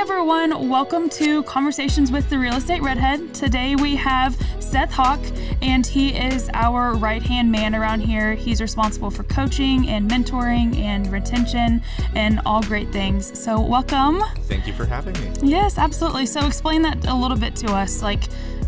everyone, welcome to Conversations with the Real Estate Redhead. Today we have Seth Howk, and he is our right-hand man around here. He's responsible for coaching and mentoring and retention and all great things. So welcome. Thank you for having me. Yes, absolutely. So explain that a little bit to us. Like,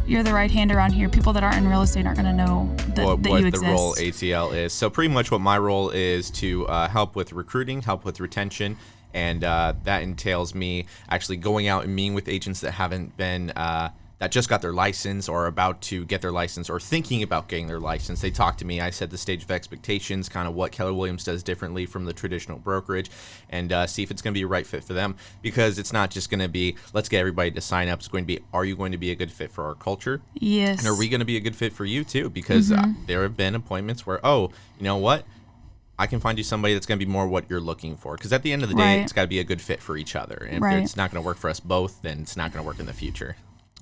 you're the right hand around here. People that aren't in real estate aren't going to know that you exist. What the role ATL is. So pretty much what my role is to help with recruiting, help with retention. And that entails me actually going out and meeting with agents that haven't been, that just got their license or about to get their license or thinking about getting their license. They talk to me. I set the stage of expectations, kind of what Keller Williams does differently from the traditional brokerage, and see if it's going to be a right fit for them. Because it's not just going to be, let's get everybody to sign up. It's going to be, are you going to be a good fit for our culture? Yes. And are we going to be a good fit for you too? Because there have been appointments where, oh, you know what? I can find you somebody that's going to be more what you're looking for. Because at the end of the day, it's got to be a good fit for each other. And if it's not going to work for us both, then it's not going to work in the future.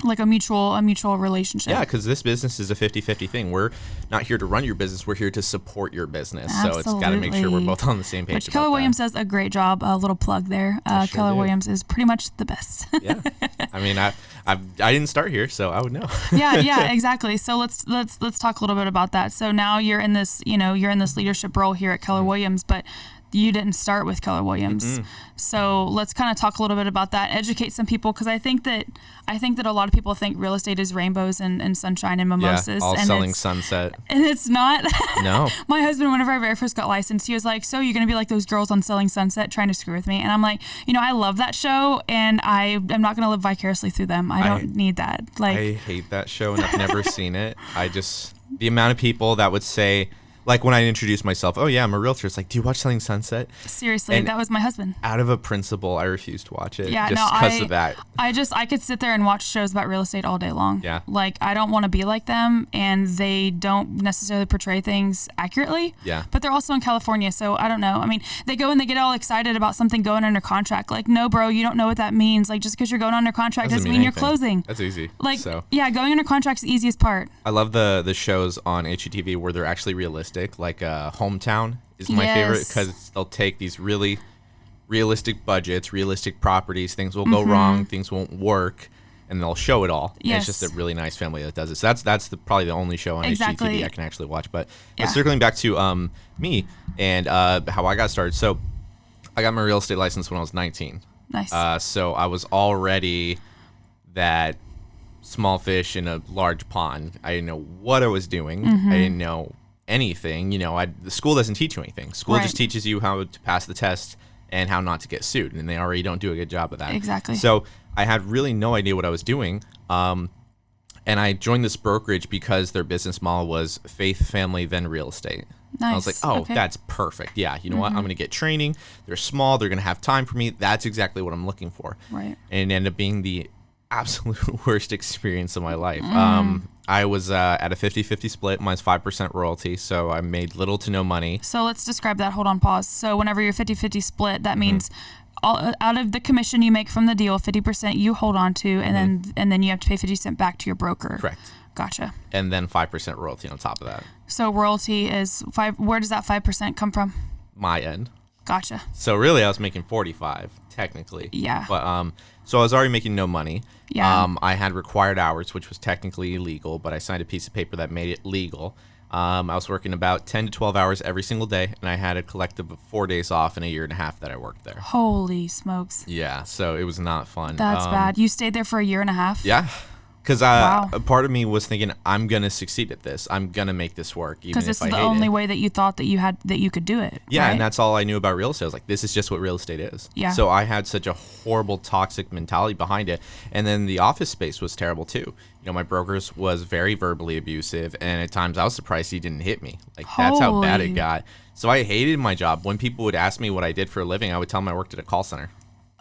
Like a mutual relationship. Yeah, because this business is a 50-50 thing. We're not here to run your business. We're here to support your business. Absolutely. So it's got to make sure we're both on the same page. Which Keller Williams does a great job. A little plug there. Keller Williams is pretty much the best. Yeah. I mean, I didn't start here, so I would know. yeah, exactly. So let's talk a little bit about that. So now you're in this leadership role here at Keller Williams, but you didn't start with Keller Williams. So let's kind of talk a little bit about that, educate some people, because I think that a lot of people think real estate is rainbows and sunshine and mimosas. Yeah, all and selling sunset. And it's not. No. My husband, whenever I very first got licensed, he was like, so you're going to be like those girls on Selling Sunset trying to screw with me? And I'm like, I love that show, and I'm not going to live vicariously through them. I don't need that. Like, I hate that show, and I've never seen it. The amount of people that would say, like when I introduced myself, oh yeah, I'm a realtor. It's like, do you watch Selling Sunset? Seriously, that was my husband. Out of a principle, I refused to watch it. Yeah, just because of that. I could sit there and watch shows about real estate all day long. Yeah. Like, I don't want to be like them, and they don't necessarily portray things accurately. Yeah. But they're also in California, so I don't know. I mean, they go and they get all excited about something going under contract. Like, no, bro, you don't know what that means. Like, just because you're going under contract doesn't mean you're closing. That's easy. Like, yeah, going under contract's the easiest part. I love the shows on HGTV where they're actually realistic. Like Hometown is my favorite, because they'll take these really realistic budgets, realistic properties. Things will go wrong, things won't work, and they'll show it all. Yes. And it's just a really nice family that does it. So that's probably the only show on HGTV I can actually watch. But circling back to me and how I got started. So I got my real estate license when I was 19. Nice. So I was already that small fish in a large pond. I didn't know what I was doing. I didn't know anything. The school doesn't teach you anything. School just teaches you how to pass the test and how not to get sued, and they already don't do a good job of that. Exactly. So I had really no idea what I was doing, and I joined this brokerage because their business model was faith, family, then real estate. Nice. I was like, that's perfect. Yeah, you know what? I'm going to get training. They're small. They're going to have time for me. That's exactly what I'm looking for. Right. And it ended up being the absolute worst experience of my life. I was at a 50-50 split, minus 5% royalty, so I made little to no money. So let's describe that. Hold on, pause. So whenever you're 50-50 split, that means all, out of the commission you make from the deal, 50% you hold on to, and then you have to pay 50% back to your broker. Correct. Gotcha. And then 5% royalty on top of that. So royalty is 5. Where does that 5% come from? My end. Gotcha. So really, I was making 45 technically. Yeah. But so I was already making no money. Yeah. I had required hours, which was technically illegal, but I signed a piece of paper that made it legal. I was working about 10 to 12 hours every single day, and I had a collective of 4 days off in a year and a half that I worked there. Holy smokes. Yeah. So it was not fun. That's bad. You stayed there for a year and a half? Yeah. Because a part of me was thinking, I'm gonna succeed at this. I'm gonna make this work, even if I hate it. Because this is the only way that you thought that you could do it. Yeah, right? And that's all I knew about real estate. I was like, this is just what real estate is. Yeah. So I had such a horrible, toxic mentality behind it. And then the office space was terrible too. My brokers was very verbally abusive, and at times I was surprised he didn't hit me. Like, that's how bad it got. So I hated my job. When people would ask me what I did for a living, I would tell them I worked at a call center.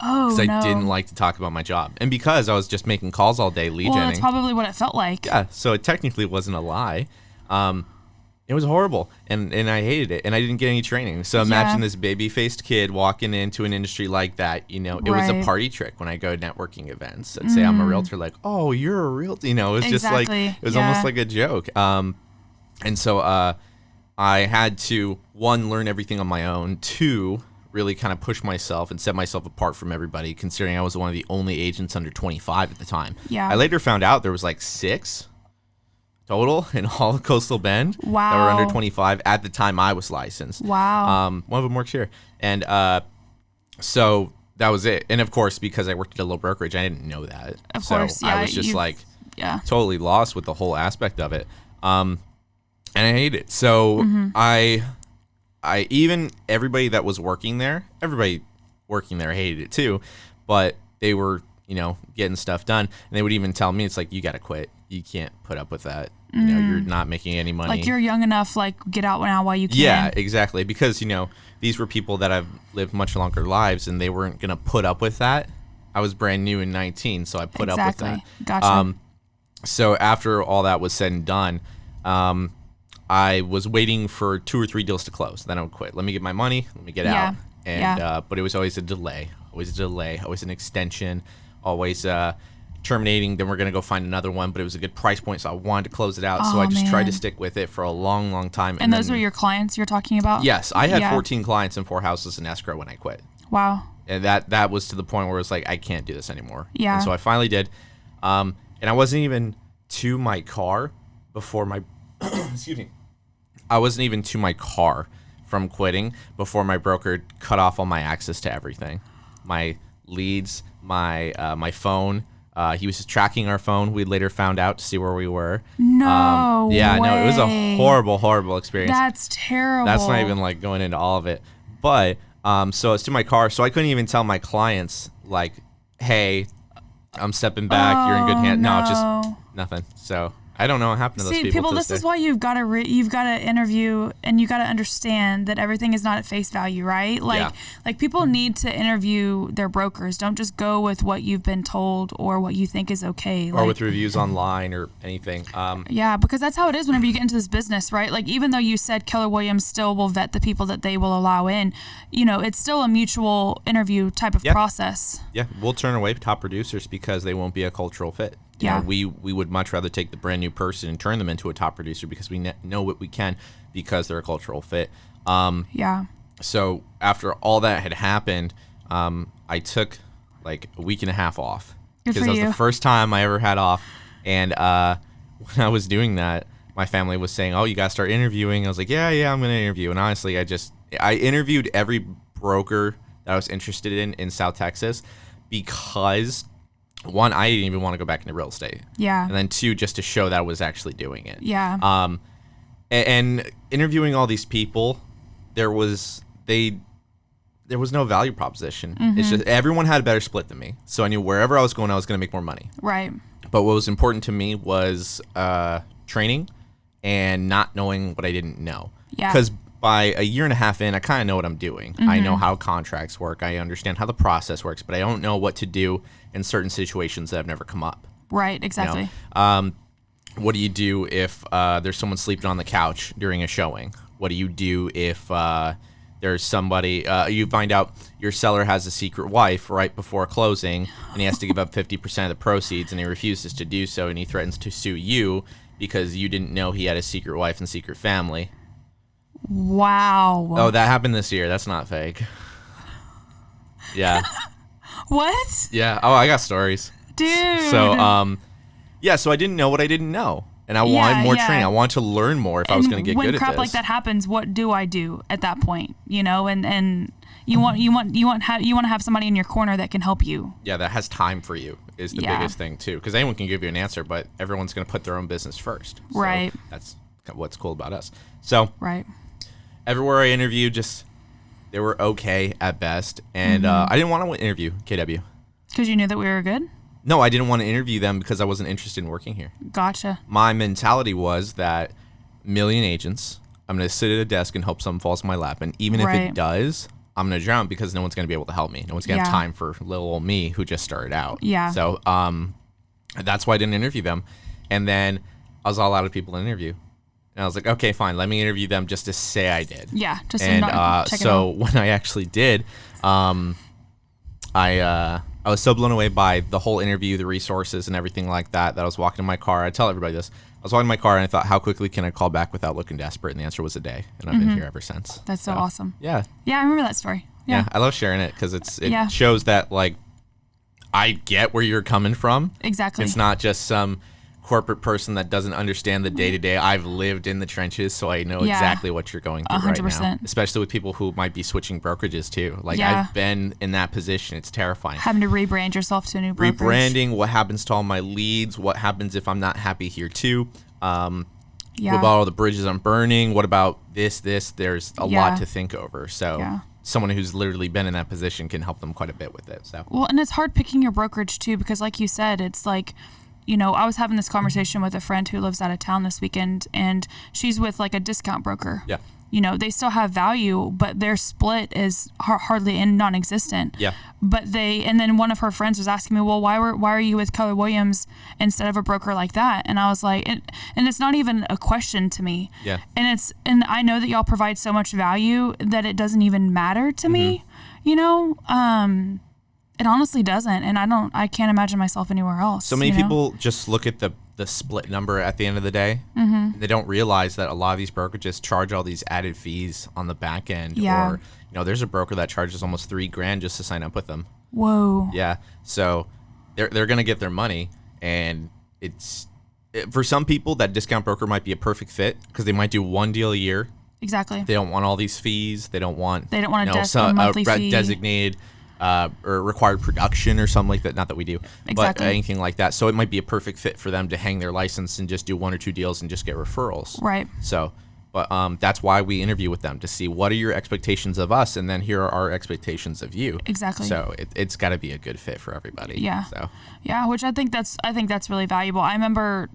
Oh, because I didn't like to talk about my job. And because I was just making calls all day, lead genning. Well, that's probably what it felt like. Yeah, so it technically wasn't a lie. It was horrible, and I hated it, and I didn't get any training. So imagine this baby-faced kid walking into an industry like that. It was a party trick when I go to networking events. I'd say I'm a realtor, like, oh, you're a realtor. It was just like, it was almost like a joke. And so I had to, one, learn everything on my own, two, really kind of push myself and set myself apart from everybody, considering I was one of the only agents under 25 at the time. Yeah. I later found out there was like 6 total in all of Coastal Bend that were Wow. under 25 at the time I was licensed. Wow. One of them works here. And so that was it. And of course, because I worked at a low brokerage, I didn't know that. Of course, so yeah, I was just like yeah. totally lost with the whole aspect of it. And I hate it. So I even everybody that was working there hated it too, but they were, getting stuff done, and they would even tell me, it's like, you got to quit. You can't put up with that. You're not making any money. Like, you're young enough, like, get out now while you can. Yeah, exactly. Because, these were people that have lived much longer lives, and they weren't going to put up with that. I was brand new in 19, so I put up with that. Gotcha. So after all that was said and done, I was waiting for 2 or 3 deals to close. Then I would quit. Let me get my money. Let me get out. And but it was always a delay. Always an extension. Always terminating. Then we're gonna go find another one. But it was a good price point, so I wanted to close it out. So I just tried to stick with it for a long, long time. And those were your clients you're talking about? Yes, I had 14 clients and 4 houses in escrow when I quit. Wow. And that was to the point where it was like, I can't do this anymore. Yeah. And so I finally did. And I wasn't even to my car before my excuse me. I wasn't even to my car from quitting before my broker cut off all my access to everything. My leads, my phone. He was just tracking our phone. We later found out to see where we were. No way. It was a horrible, horrible experience. That's terrible. That's not even like going into all of it. But so it's to my car, so I couldn't even tell my clients, like, hey, I'm stepping back. You're in good hands. No, just nothing. So I don't know what happened to those people. This is why you've got to interview, and you got to understand that everything is not at face value, right? Like people need to interview their brokers. Don't just go with what you've been told or what you think is okay. Or with reviews online or anything. Yeah, because that's how it is whenever you get into this business, right? Like, even though you said Keller Williams still will vet the people that they will allow in, it's still a mutual interview type of process. Yeah, we'll turn away top producers because they won't be a cultural fit. We would much rather take the brand new person and turn them into a top producer because we know what we can because they're a cultural fit. So after all that had happened, I took like a week and a half off because that was the first time I ever had off. And when I was doing that, my family was saying, "Oh, you got to start interviewing." I was like, "Yeah, I'm going to interview." And honestly, I interviewed every broker that I was interested in South Texas because, 1, I didn't even want to go back into real estate. Yeah. And then 2, just to show that I was actually doing it. Yeah. And interviewing all these people, there was no value proposition. It's just everyone had a better split than me. So I knew wherever I was going to make more money. Right. But what was important to me was training and not knowing what I didn't know. Yeah. Because by a year and a half in, I kind of know what I'm doing. I know how contracts work. I understand how the process works, but I don't know what to do in certain situations that have never come up. Right, exactly. What do you do if there's someone sleeping on the couch during a showing? What do you do if there's somebody, you find out your seller has a secret wife right before closing, and he has to give up 50% of the proceeds, and he refuses to do so, and he threatens to sue you because you didn't know he had a secret wife and secret family. Wow. Oh, that happened this year. That's not fake. Yeah. What? Yeah. Oh, I got stories. Dude. So, so I didn't know what I didn't know. And I wanted more training. I wanted to learn more if I was going to get good at this. When crap like that happens, what do I do at that point? And you want to have somebody in your corner that can help you. Yeah, that has time for you is the biggest thing too. Because anyone can give you an answer, but everyone's going to put their own business first. So right. That's what's cool about us. So right. Everywhere I interviewed, they were okay at best, and I didn't want to interview KW. Because you knew that we were good? No, I didn't want to interview them because I wasn't interested in working here. Gotcha. My mentality was that million agents, I'm going to sit at a desk and hope something falls in my lap. And even if it does, I'm going to drown because no one's going to be able to help me. No one's going to have time for little old me who just started out. Yeah. So that's why I didn't interview them. And then I was all out of people to interview. And I was like, okay, fine, let me interview them just to say I did. Yeah, just and check it so out. when I actually did, I was so blown away by the whole interview, the resources, and everything like that. That I was walking in my car. I tell everybody this. I was walking in my car and I thought, how quickly can I call back without looking desperate? And the answer was a day, and I've been here ever since. That's so awesome. Yeah. Yeah, I remember that story. Yeah, I love sharing it because it Yeah. shows that like I get where you're coming from. Exactly. It's not just some corporate person that doesn't understand the day-to-day. I've lived in the trenches, so I know Yeah. exactly what you're going through right now. 100%. Especially with people who might be switching brokerages too. Like Yeah. I've been in that position. It's terrifying. Having to rebrand yourself to a new brokerage. Rebranding, what happens to all my leads? What happens if I'm not happy here too? Yeah. What about all the bridges I'm burning? What about this? There's a Yeah. lot to think over. So Yeah. someone who's literally been in that position can help them quite a bit with it. So Well, and it's hard picking your brokerage too, because like you said, it's like, you know, I was having this conversation with a friend who lives out of town this weekend, and she's with like a discount broker. yeah. You know, they still have value, but their split is hardly and non-existent. Yeah. But and then one of her friends was asking me, well, why are you with Keller Williams instead of a broker like that? And I was like, and it's not even a question to me. Yeah. And I know that y'all provide so much value that it doesn't even matter to me, you know? It honestly doesn't. And I can't imagine myself anywhere else. So many you know? people just look at the split number at the end of the day. Mm-hmm. They don't realize that a lot of these brokerages charge all these added fees on the back end. Yeah. Or, you know, there's a broker that charges almost $3,000 just to sign up with them. Whoa. Yeah. So they're going to get their money. And for some people, that discount broker might be a perfect fit because they might do one deal a year. Exactly. They don't want all these fees. They don't want a monthly fee. designated or required production or something like that. Not that we do, Exactly. but anything like that. So it might be a perfect fit for them to hang their license and just do one or two deals and just get referrals. Right. So, but that's why we interview with them to see what are your expectations of us, and then here are our expectations of you. Exactly. So it's got to be a good fit for everybody. Yeah. So. Yeah, which I think that's really valuable. I remember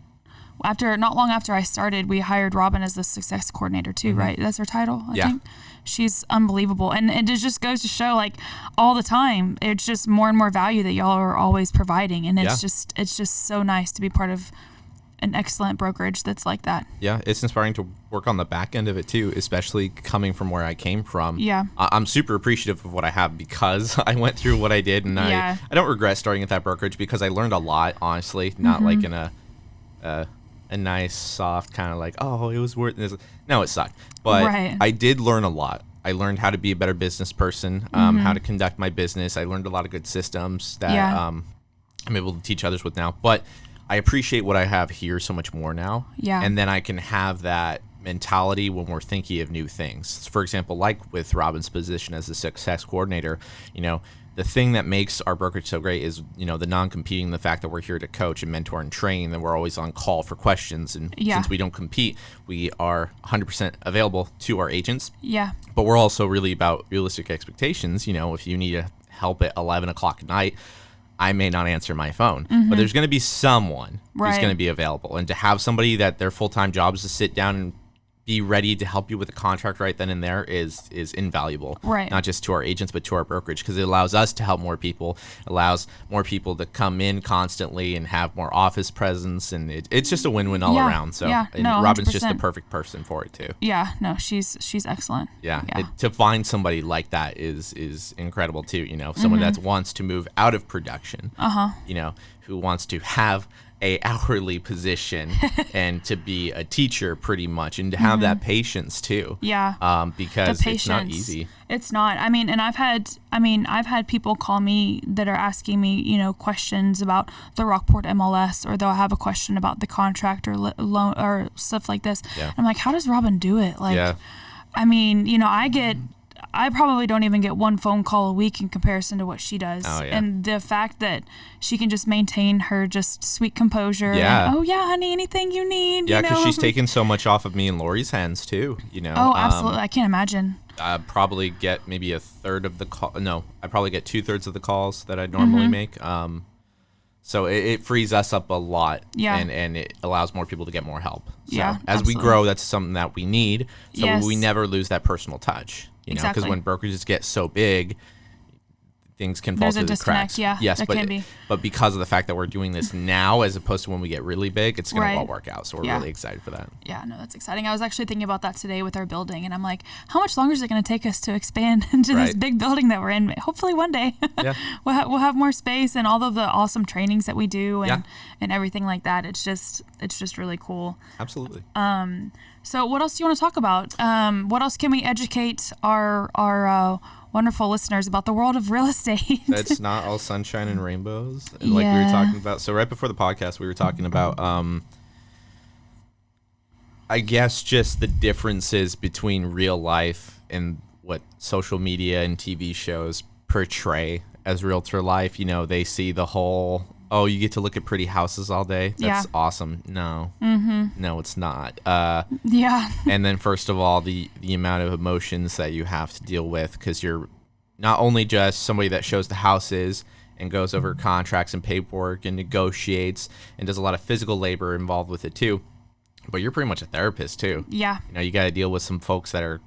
not long after I started, we hired Robin as the success coordinator too, right? That's her title, I think. She's unbelievable. And it just goes to show, like, all the time, it's just more and more value that y'all are always providing. And it's just so nice to be part of an excellent brokerage that's like that. Yeah, it's inspiring to work on the back end of it too, especially coming from where I came from. Yeah. I'm super appreciative of what I have because I went through what I did, and I don't regret starting at that brokerage because I learned a lot, honestly, not like in a nice, soft kind of like, oh, it was worth it. No, it sucked. But I did learn a lot. I learned how to be a better business person, how to conduct my business. I learned a lot of good systems that I'm able to teach others with now. But I appreciate what I have here so much more now. Yeah. And then I can have that mentality when we're thinking of new things. For example, like with Robin's position as the success coordinator, you know, the thing that makes our brokerage so great is, you know, the non-competing, the fact that we're here to coach and mentor and train, and we're always on call for questions. And since we don't compete, we are 100% available to our agents. Yeah. But we're also really about realistic expectations. You know, if you need help at 11 o'clock at night, I may not answer my phone, but there's going to be someone who's going to be available. And to have somebody that their full-time job is to sit down and be ready to help you with a contract right then and there is invaluable. Right. Not just to our agents, but to our brokerage, because it allows us to help more people, allows more people to come in constantly and have more office presence, and it's just a win-win all around. So and Robin's 100%. Just the perfect person for it too. Yeah, no, she's excellent. Yeah. To find somebody like that is incredible too. You know, someone that wants to move out of production. You know, who wants to have a hourly position and to be a teacher pretty much, and to have that patience too. Yeah. Because it's not easy. It's not. I mean, and I've had people call me that are asking me, you know, questions about the Rockport MLS, or they'll have a question about the contract or loan or stuff like this. Yeah. I'm like, how does Robin do it? Like, I mean, you know, I probably don't even get one phone call a week in comparison to what she does. Oh, yeah. And the fact that she can just maintain her just sweet composure. Yeah. And, oh, yeah, honey, anything you need. Yeah, because she's taken so much off of me and Lori's hands, too. You know. Oh, absolutely. I can't imagine. I probably get maybe a third of the call. No, I probably get 2/3 of the calls that I normally make. So it frees us up a lot. Yeah. And it allows more people to get more help. So as we grow, that's something that we need. So we never lose that personal touch. You know, because when brokerages get so big, things can fall through the cracks. Yeah, yes, but because of the fact that we're doing this now, as opposed to when we get really big, it's going to all work out. So we're really excited for that. Yeah, no, that's exciting. I was actually thinking about that today with our building, and I'm like, how much longer is it going to take us to expand into this big building that we're in? Hopefully one day we'll have more space, and all of the awesome trainings that we do and everything like that. It's just really cool. Absolutely. So what else do you want to talk about? What else can we educate our wonderful listeners about the world of real estate. That's not all sunshine and rainbows, like we were talking about. So right before the podcast, we were talking about, I guess, just the differences between real life and what social media and TV shows portray as realtor life. You know, they see the whole, oh, you get to look at pretty houses all day. That's awesome. No. No, it's not. Yeah. And then first of all, the amount of emotions that you have to deal with, because you're not only just somebody that shows the houses and goes over contracts and paperwork and negotiates and does a lot of physical labor involved with it too, but you're pretty much a therapist too. Yeah. You know, you got to deal with some folks that are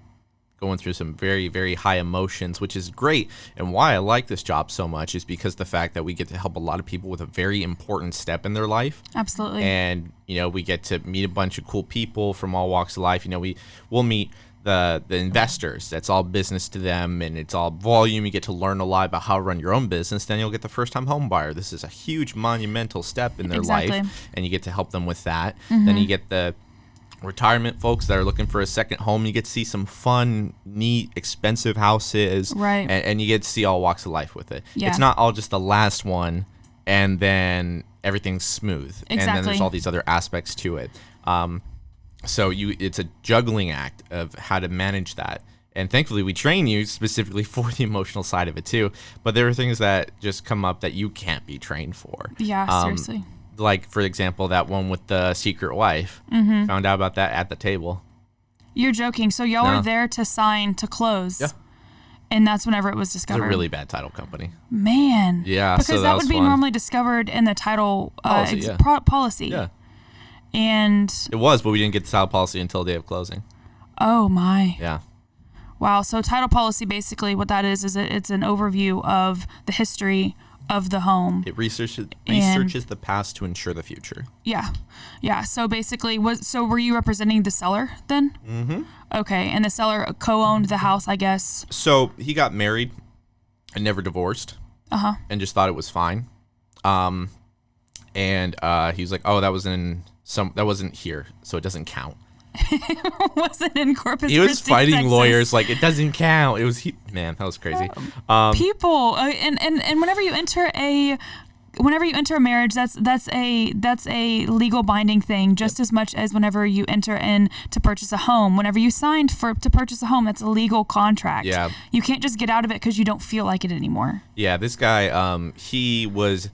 going through some very, very high emotions, which is great. And why I like this job so much is because the fact that we get to help a lot of people with a very important step in their life. Absolutely. And, you know, we get to meet a bunch of cool people from all walks of life. You know, we'll meet the investors. That's all business to them, and it's all volume. You get to learn a lot about how to run your own business. Then you'll get the first-time home buyer. This is a huge monumental step in their life, and you get to help them with that. Then you get the retirement folks that are looking for a second home. You get to see some fun, neat, expensive houses, right? And you get to see all walks of life with it. Yeah. It's not all just the last one and then everything's smooth. Exactly. And then there's all these other aspects to it. So it's a juggling act of how to manage that. And thankfully, we train you specifically for the emotional side of it too. But there are things that just come up that you can't be trained for. Yeah, seriously. Like, for example, that one with the secret wife. Found out about that at the table. You're joking. So y'all were there to sign to close. Yeah. And that's whenever it was discovered. It's a really bad title company. Man. Yeah. Because so that would be fun. normally discovered in the title policy. Yeah. And it was, but we didn't get the title policy until the day of closing. Oh my. Yeah. Wow. So title policy, basically what that is it's an overview of the history of the home. It researches the past to ensure the future. Yeah. Yeah. So basically, were you representing the seller then? Mm-hmm. Okay. And the seller co-owned the house, I guess. So he got married and never divorced. Uh-huh. And just thought it was fine. And he was like, oh, that wasn't here, so it doesn't count. Wasn't in Corpus Christi, he was fighting Texas. lawyers like it doesn't count. It was man, that was crazy. People and whenever you enter a marriage, that's a legal binding thing just as much as whenever you enter in to purchase a home. Whenever you signed to purchase a home, that's a legal contract. Yeah. You can't just get out of it because you don't feel like it anymore. Yeah, this guy, he was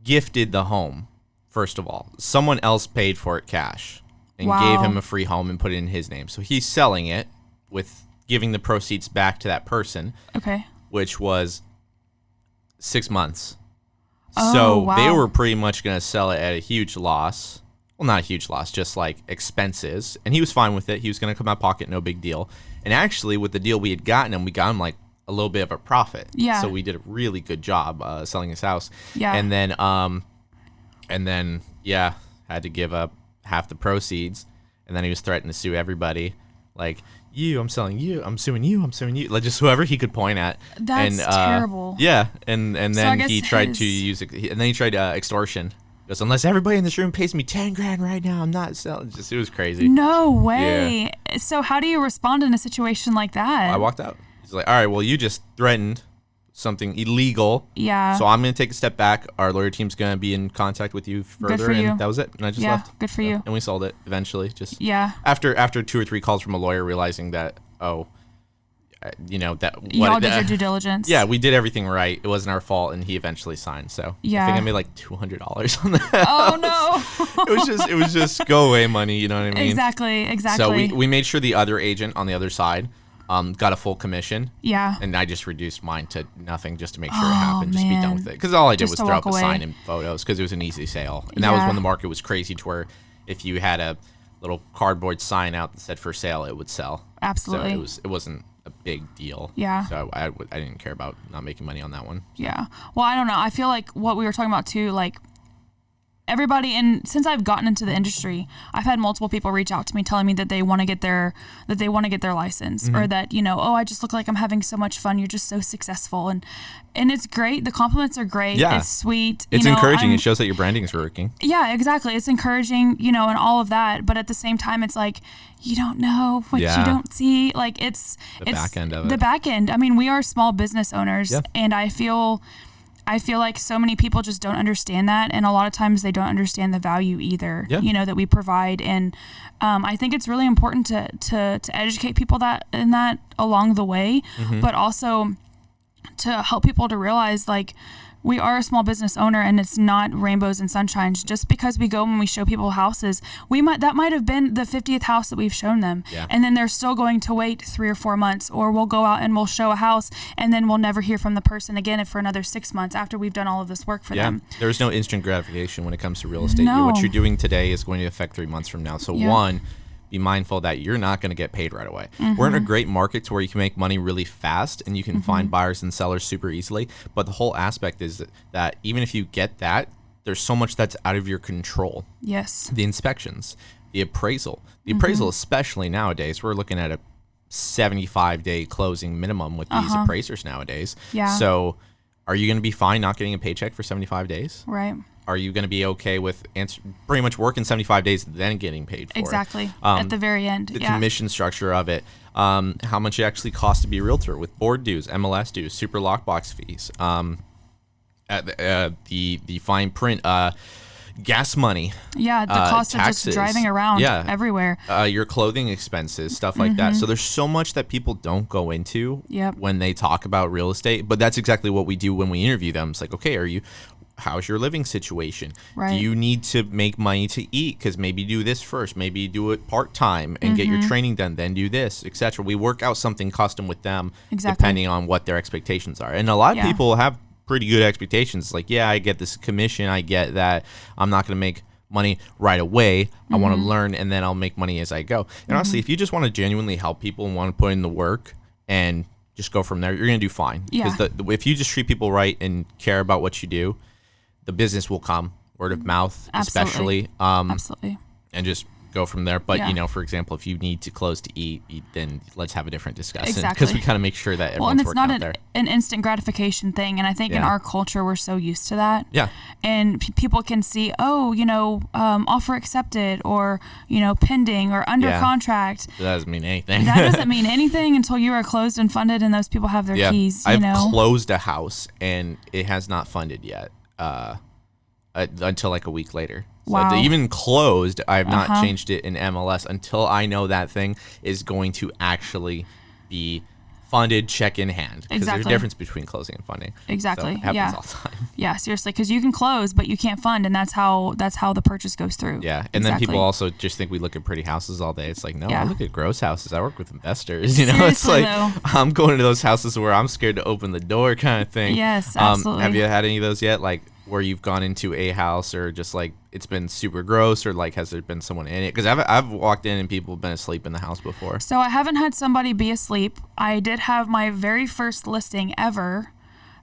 gifted the home. First of all, someone else paid for it cash. And gave him a free home and put it in his name. So he's selling it with giving the proceeds back to that person. Okay. Which was 6 months. Oh, so wow. they were pretty much going to sell it at a huge loss. Well, not a huge loss, just like expenses. And he was fine with it. He was going to come out of pocket, no big deal. And actually, with the deal we had gotten him, we got him like a little bit of a profit. Yeah. So we did a really good job selling his house. Yeah. And then, had to give up half the proceeds, and then he was threatening to sue everybody, like I'm selling you, I'm suing you, like just whoever he could point at. That's terrible. Yeah, and then so he tried to use it, and then he tried extortion. He goes, unless everybody in this room pays me $10,000 right now, I'm not selling. Just it was crazy. No way. Yeah. So how do you respond in a situation like that? I walked out. He's like, all right, well, you just threatened something illegal. Yeah. So I'm going to take a step back. Our lawyer team's going to be in contact with you further. And that was it. And I just left. Good for you. And we sold it eventually. Just after 2 or 3 calls from a lawyer realizing that, that y'all did your due diligence. Yeah, we did everything right. It wasn't our fault, and he eventually signed. So I think I made like $200 on that. Oh no. it was just go away money. You know what I mean? Exactly. So we made sure the other agent on the other side got a full commission. Yeah. And I just reduced mine to nothing just to make sure it happened. Just be done with it. Because all I did was throw up a sign and photos because it was an easy sale. And that was when the market was crazy to where if you had a little cardboard sign out that said for sale, it would sell. Absolutely. So it wasn't a big deal. Yeah. So I didn't care about not making money on that one. Yeah. Well, I don't know. I feel like what we were talking about too, like everybody, and since I've gotten into the industry, I've had multiple people reach out to me telling me that they want to get their license, or that, oh, I just look like I'm having so much fun. You're just so successful. And it's great. The compliments are great. Yeah. It's sweet. It's encouraging. It shows that your branding is working. Yeah, exactly. It's encouraging, and all of that. But at the same time, it's like, you don't know what you don't see. Like it's back end of it. The back end. I mean, we are small business owners, and I feel like so many people just don't understand that, and a lot of times they don't understand the value either, that we provide. And I think it's really important to educate people that along the way, but also to help people to realize, like, we are a small business owner, and it's not rainbows and sunshines. Just because we go and we show people houses, that might have been the 50th house that we've shown them. Yeah. And then they're still going to wait 3 or 4 months, or we'll go out and we'll show a house, and then we'll never hear from the person again for another 6 months after we've done all of this work for them. There's no instant gratification when it comes to real estate. No. What you're doing today is going to affect 3 months from now. So one, be mindful that you're not going to get paid right away. We're in a great market to where you can make money really fast, and you can find buyers and sellers super easily. But the whole aspect is that even if you get that, there's so much that's out of your control. Yes. The inspections, the appraisal. The appraisal, especially nowadays, we're looking at a 75-day closing minimum with these appraisers nowadays. Yeah. So are you going to be fine not getting a paycheck for 75 days? Right. Are you going to be okay with pretty much working 75 days, then getting paid for it? At the very end. The commission structure of it, how much it actually costs to be a realtor with board dues, MLS dues, super lockbox fees, the fine print, gas money. Yeah, the cost taxes, of just driving around everywhere. Your clothing expenses, stuff like that. So there's so much that people don't go into when they talk about real estate, but that's exactly what we do when we interview them. It's like, okay, how's your living situation? Right. Do you need to make money to eat? Because maybe do this first. Maybe do it part-time and get your training done. Then do this, etc. We work out something custom with them depending on what their expectations are. And a lot of people have pretty good expectations. Like, I get this commission. I get that I'm not going to make money right away. I want to learn, and then I'll make money as I go. And honestly, if you just want to genuinely help people and want to put in the work and just go from there, you're going to do fine. Because if you just treat people right and care about what you do, the business will come, word of mouth, especially. Absolutely. And just go from there. But, for example, if you need to close to eat, then let's have a different discussion. Exactly. Because we kind of make sure that everyone's working out there. And it's not an instant gratification thing. And I think in our culture, we're so used to that. Yeah. And people can see, offer accepted, or, pending, or under contract. That doesn't mean anything. That doesn't mean anything until you are closed and funded and those people have their keys. I've closed a house and it has not funded yet. Until like a week later. So even closed, I have not changed it in MLS until I know that thing is going to actually be funded, check in hand. Because there's a difference between closing and funding. Exactly. So it happens all the time. Yeah, seriously, because you can close, but you can't fund, and that's how the purchase goes through. Yeah, and then people also just think we look at pretty houses all day. It's like, no, I look at gross houses. I work with investors. It's like, I'm going to those houses where I'm scared to open the door kind of thing. Yes, absolutely. Have you had any of those yet? Like, where you've gone into a house, or just like it's been super gross, or like has there been someone in it? Because I've walked in and people have been asleep in the house before. So I haven't had somebody be asleep. I did have my very first listing ever.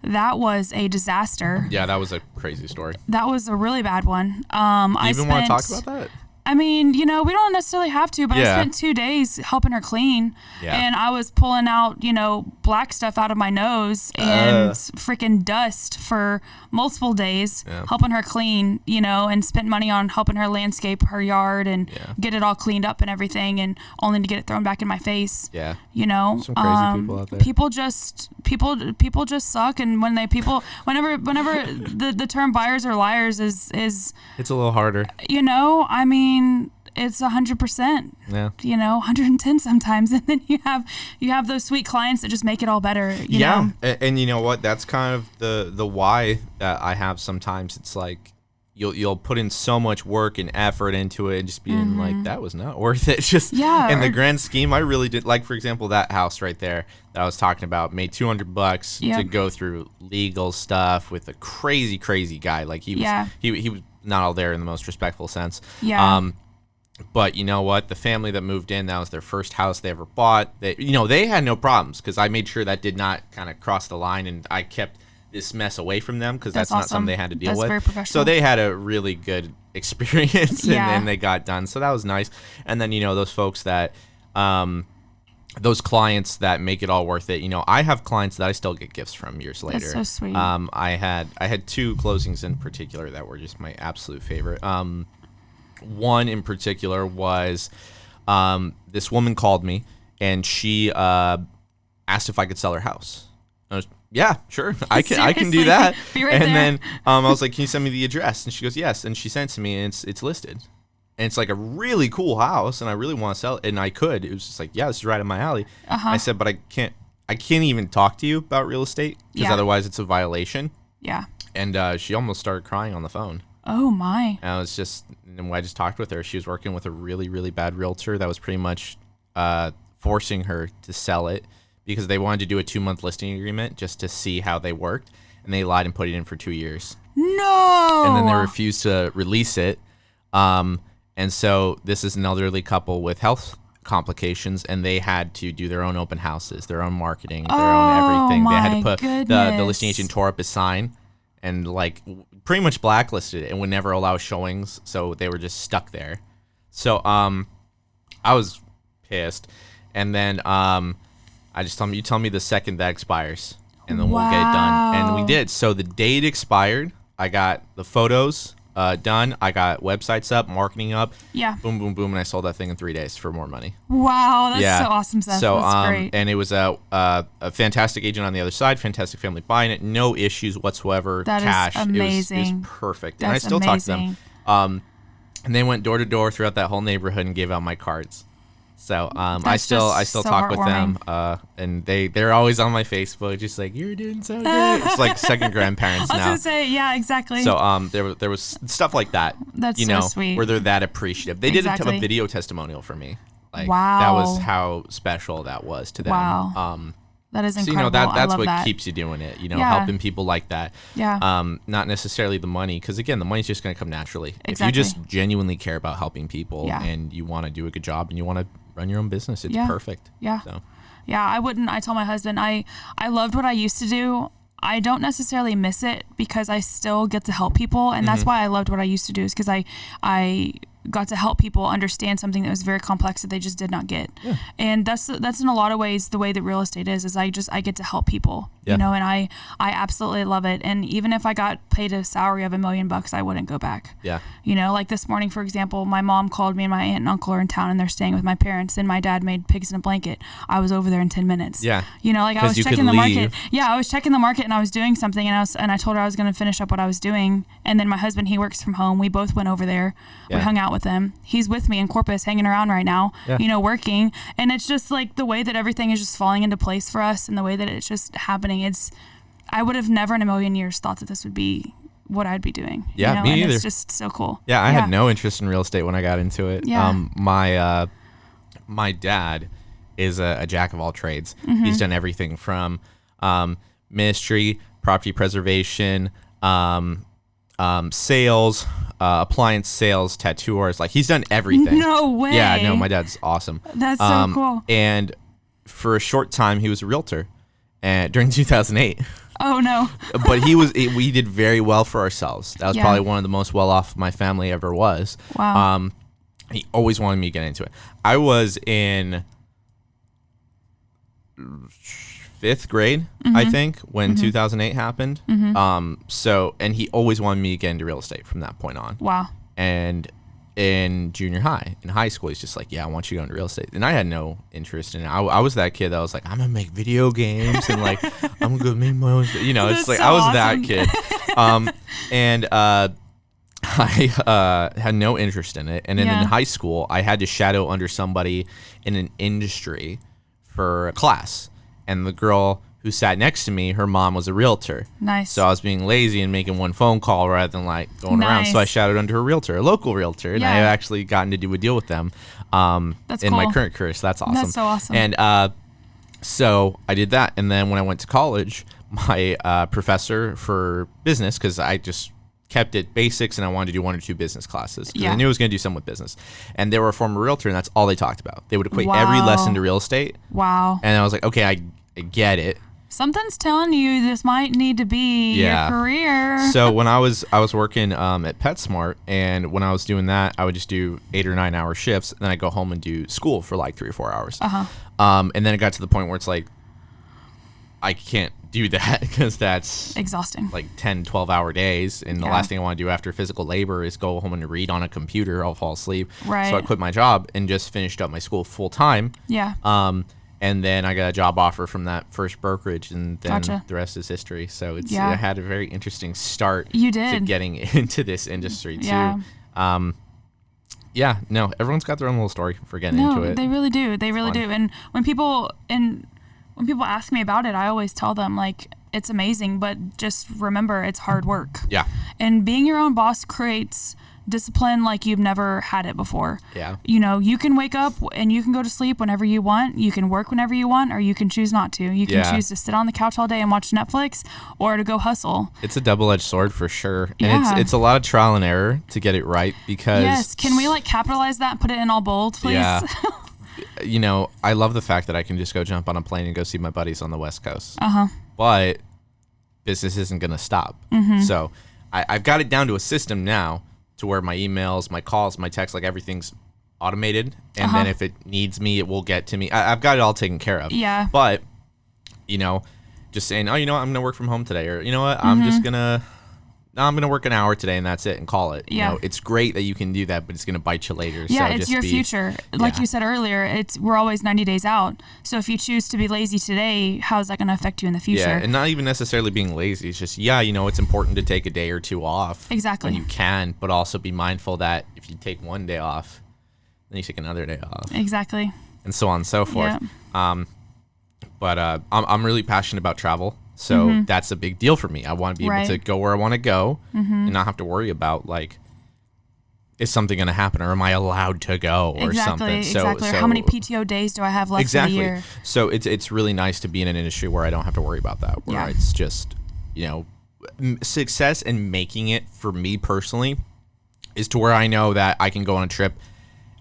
That was a disaster. Yeah, that was a crazy story. That was a really bad one. You even want to talk about that? I mean, we don't necessarily have to, but I spent 2 days helping her clean, and I was pulling out, black stuff out of my nose and freaking dust for multiple days, helping her clean, and spent money on helping her landscape her yard and get it all cleaned up and everything, and only to get it thrown back in my face. Yeah. Some crazy people out there. People just suck, and whenever the term buyers are liars is it's a little harder. I mean, it's 100%. Yeah. 110 sometimes, and then you have those sweet clients that just make it all better. You know? And you know what? That's kind of the why that I have sometimes. It's like you'll put in so much work and effort into it, and just being like, that was not worth it. Just in the grand scheme, I really did. Like, for example, that house right there that I was talking about, made $200 to go through legal stuff with a crazy guy. Like he was not all there in the most respectful sense. Yeah. But you know what? The family that moved in, that was their first house they ever bought. They had no problems, because I made sure that did not kind of cross the line, and I kept this mess away from them because that's not awesome. something they had to deal That's with. very professional. So they had a really good experience, Yeah. and then they got done. So that was nice. And then those folks that, those clients that make it all worth it. I have clients that I still get gifts from years later. That's so sweet. I had 2 closings in particular that were just my absolute favorite. One in particular was this woman called me and she asked if I could sell her house. I was, yeah, sure, I can do that. Be right and there. then I was like, can you send me the address? And she goes, yes. And she sent it to me, and it's listed. And it's like a really cool house, and I really want to sell it. And I could. It was just like, yeah, this is right up my alley. I said, but I can't even talk to you about real estate because otherwise it's a violation. Yeah. And she almost started crying on the phone. Oh my. And I just talked with her. She was working with a really, really bad realtor that was pretty much forcing her to sell it because they wanted to do a 2-month listing agreement just to see how they worked. And they lied and put it in for 2 years. No. And then they refused to release it. And so this is an elderly couple with health complications, and they had to do their own open houses, their own marketing, their own everything. They had to put the listing agent tore up his sign and like pretty much blacklisted it and would never allow showings. So they were just stuck there. So I was pissed. And then I just told him, you tell me the second that expires, and then we'll get it done. And we did. So the day it expired, I got the photos done. I got websites up, marketing up. Yeah. Boom, boom, boom, and I sold that thing in 3 days for more money. Wow, that's so awesome, Seth. So, that's great. and it was a fantastic agent on the other side, fantastic family buying it, no issues whatsoever. That cash, is amazing. It was perfect, That's and I still amazing. talk to them. And they went door to door throughout that whole neighborhood and gave out my cards. So I still so talk with them, heartwarming. and they're always on my Facebook, just like, you're doing so good. It's like second grandparents now. I was gonna say, yeah, exactly. So there was stuff like that. That's you so know, sweet. where they're that appreciative. They did Exactly. a video testimonial for me. Like Wow. that was how special that was to them. Wow. That is So incredible. that's I love what that. keeps you doing it. Yeah. Helping people like that. Yeah. Not necessarily the money, because again, the money's just going to come naturally. If you Exactly. just genuinely care about helping people Yeah. and you want to do a good job and you want to run your own business, it's Yeah. perfect. Yeah. So. Yeah, I tell my husband, I loved what I used to do. I don't necessarily miss it because I still get to help people. And that's why I loved what I used to do, is because I got to help people understand something that was very complex that they just did not get. Yeah. And that's in a lot of ways the way that real estate is I get to help people, Yeah. and I absolutely love it. And even if I got paid a salary of $1 million, I wouldn't go back. Yeah. Like this morning, for example, my mom called me and my aunt and uncle are in town and they're staying with my parents, and my dad made pigs in a blanket. I was over there in 10 minutes. Yeah. I 'Cause was you checking could the market. leave. Yeah, I was checking the market and I was doing something, and I told her I was going to finish up what I was doing. And then my husband, he works from home. We both went over there. Yeah. We hung out with him. He's with me in Corpus, hanging around right now, Yeah. working. And it's just like the way that everything is just falling into place for us, and the way that it's just happening. I would have never in a million years thought that this would be what I'd be doing. Yeah, me and either. It's just so cool. Yeah, I had no interest in real estate when I got into it. Yeah. My dad is a jack of all trades. He's done everything from ministry, property preservation, sales, appliance sales, tattooers. Like, he's done everything. No way. Yeah, no, my dad's awesome. That's so cool. And for a short time, he was a realtor during 2008. Oh no. But we did very well for ourselves. That was probably one of the most well-off my family ever was. Wow. He always wanted me to get into it. I was in 5th grade, I think, when 2008 happened. And he always wanted me to get into real estate from that point on. Wow. And in junior high, in high school, he's just like, yeah, I want you to go into real estate. And I had no interest in it. I was that kid that was like, I'm going to make video games and like, I'm going to make my own, it's like, so I was awesome. that kid. And I had no interest in it. And then in high school, I had to shadow under somebody in an industry for a class. And the girl who sat next to me, her mom was a realtor. Nice. So I was being lazy and making one phone call rather than like going around. So I shadowed under a realtor, a local realtor, and I have actually gotten to do a deal with them That's in cool. my current career. So that's awesome. That's so awesome. And so I did that. And then when I went to college, my professor for business, because I just kept it basics and I wanted to do 1 or 2 business classes because I knew I was going to do something with business. And they were a former realtor, and that's all they talked about. They would equate every lesson to real estate. Wow. And I was like, okay, I get it. Something's telling you this might need to be your career. So when I was working at PetSmart, and when I was doing that, I would just do 8 or 9 hour shifts, and then I go home and do school for like 3 or 4 hours. And then it got to the point where it's like, I can't do that because that's exhausting. Like 10, 12 hour days. And the last thing I want to do after physical labor is go home and read on a computer. I'll fall asleep. Right. So I quit my job and just finished up my school full time. Yeah. And then I got a job offer from that first brokerage, and then the rest is history. So I had a very interesting start to getting into this industry too. Yeah. No, everyone's got their own little story for getting into it. They really do. They really do. And when people ask me about it, I always tell them, like, it's amazing, but just remember, it's hard work. Yeah. And being your own boss creates discipline like you've never had it before. Yeah. You know, you can wake up and you can go to sleep whenever you want. You can work whenever you want, or you can choose not to. You can choose to sit on the couch all day and watch Netflix, or to go hustle. It's a double-edged sword for sure. And it's a lot of trial and error to get it right, because... Yes. Can we, like, capitalize that and put it in all bold, please? Yeah. You know, I love the fact that I can just go jump on a plane and go see my buddies on the West Coast. But business isn't going to stop. So I've got it down to a system now to where my emails, my calls, my texts, like, everything's automated. And then if it needs me, it will get to me. I've got it all taken care of. Yeah. But, you know, just saying, oh, you know what, I'm going to work from home today. Or, you know what, I'm going to work an hour today and that's it, and call it. Yeah. You know, it's great that you can do that, but it's going to bite you later. Yeah, so it's your future. Like you said earlier, we're always 90 days out. So if you choose to be lazy today, how's that going to affect you in the future? Yeah, and not even necessarily being lazy. It's just, you know, it's important to take a day or two off. Exactly. When you can, but also be mindful that if you take one day off, then you take another day off. Exactly. And so on and so forth. Yeah. But I'm really passionate about travel. So that's a big deal for me. I want to be able to go where I want to go and not have to worry about, like, is something going to happen, or am I allowed to go, or something. Exactly. How many PTO days do I have left in the year? So it's really nice to be in an industry where I don't have to worry about that, where it's just, you know, success and making it for me personally is to where I know that I can go on a trip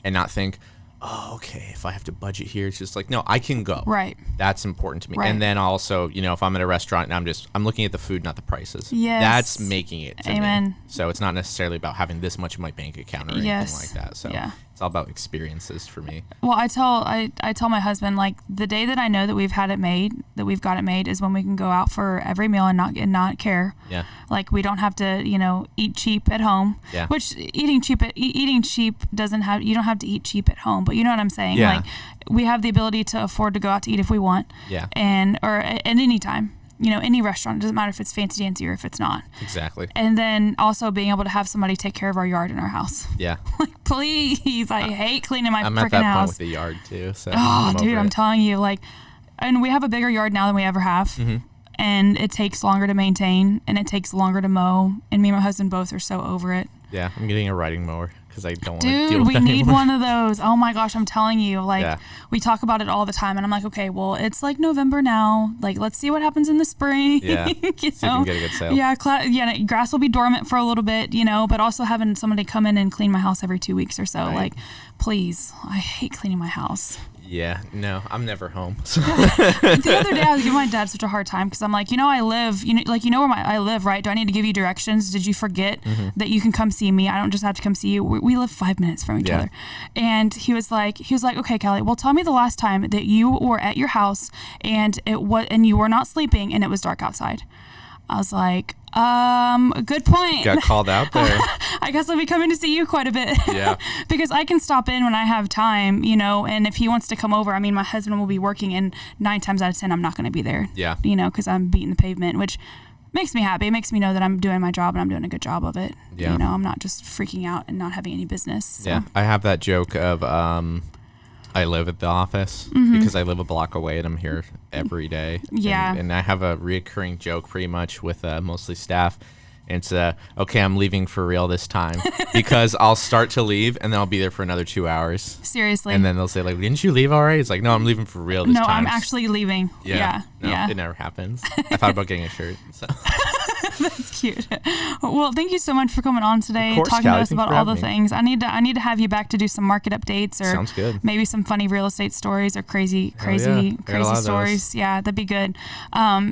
and not think, oh, okay, if I have to budget here, it's just like, no, I can go. Right. That's important to me. Right. And then also, you know, if I'm at a restaurant and I'm looking at the food, not the prices. Yes. That's making it to Amen. me. So it's not necessarily about having this much in my bank account or anything like that. So it's all about experiences for me. Well, I tell my husband, like, the day that I know that we've got it made is when we can go out for every meal and not care. Yeah. Like, we don't have to, you know, eat cheap at home. Yeah. Which eating cheap doesn't have, you don't have to eat cheap at home, but you know what I'm saying? Yeah. Like, we have the ability to afford to go out to eat if we want. Yeah. Or at any time. You know, any restaurant. It doesn't matter if it's fancy dancy or if it's not. Exactly. And then also being able to have somebody take care of our yard and our house. Yeah. Like, please, I hate cleaning my freaking house. I'm at that point with the yard too. So I'm telling you, like, and we have a bigger yard now than we ever have. And it takes longer to maintain, and it takes longer to mow. And me and my husband both are so over it. Yeah, I'm getting a riding mower because I don't want to deal with that Dude, we need anymore. one of those. Oh my gosh, I'm telling you. Like, we talk about it all the time, and I'm like, okay, well, it's like November now. Like, let's see what happens in the spring. Yeah, you see if you can get a good sale. Yeah, grass will be dormant for a little bit, you know, but also having somebody come in and clean my house every 2 weeks or so. Right. Like, please, I hate cleaning my house. Yeah, no, I'm never home. The other day, I was giving my dad such a hard time because I'm like, you know, I live, you know where I live, right? Do I need to give you directions? Did you forget that you can come see me? I don't just have to come see you. We live 5 minutes from each other. And he was like, okay, Kelly, well, tell me the last time that you were at your house and you were not sleeping and it was dark outside. I was like, good point. Got called out there. I guess I'll be coming to see you quite a bit. Yeah. Because I can stop in when I have time, you know, and if he wants to come over, I mean, my husband will be working, and 9 times out of 10, I'm not going to be there. Yeah. You know, because I'm beating the pavement, which makes me happy. It makes me know that I'm doing my job and I'm doing a good job of it. Yeah. You know, I'm not just freaking out and not having any business. So. Yeah. I have that joke of, I live at the office because I live a block away and I'm here every day. Yeah. And I have a reoccurring joke pretty much with mostly staff. And it's, okay, I'm leaving for real this time because I'll start to leave and then I'll be there for another 2 hours. Seriously. And then they'll say, like, didn't you leave already? It's like, no, I'm leaving for real this time. No, I'm actually leaving. Yeah. No, it never happens. I thought about getting a shirt. So. That's cute. Well, thank you so much for coming on today, Of course, talking Callie, to us thanks about for all the having me. things. I need to have you back to do some market updates, or Sounds good. maybe some funny real estate stories or crazy I got a lot of stories. those. Yeah, that'd be good.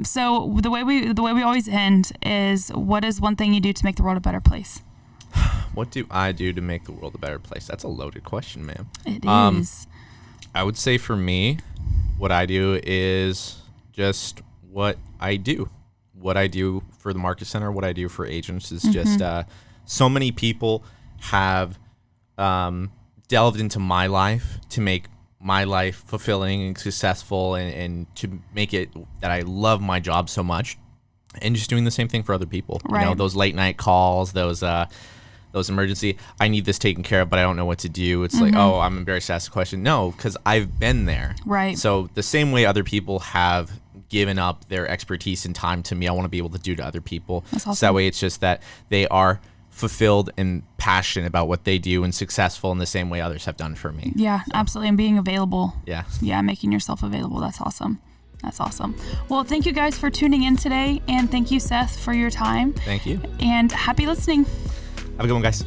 So the way we always end is, what is one thing you do to make the world a better place? What do I do to make the world a better place? That's a loaded question, man. It is. I would say for me, what I do is just what I do. What I do for the Market Center, what I do for agents is just so many people have delved into my life to make my life fulfilling and successful, and to make it that I love my job so much, and just doing the same thing for other people. Right. You know, those late night calls, those emergency, I need this taken care of, but I don't know what to do. It's like, oh, I'm embarrassed to ask the question. No, because I've been there. Right. So the same way other people have given up their expertise and time to me, I want to be able to do to other people. That's awesome. So that way it's just that they are fulfilled and passionate about what they do and successful in the same way others have done for me. Yeah, absolutely. And being available. Yeah. Yeah, making yourself available. That's awesome. That's awesome. Well, thank you guys for tuning in today. And thank you, Seth, for your time. Thank you. And happy listening. Have a good one, guys.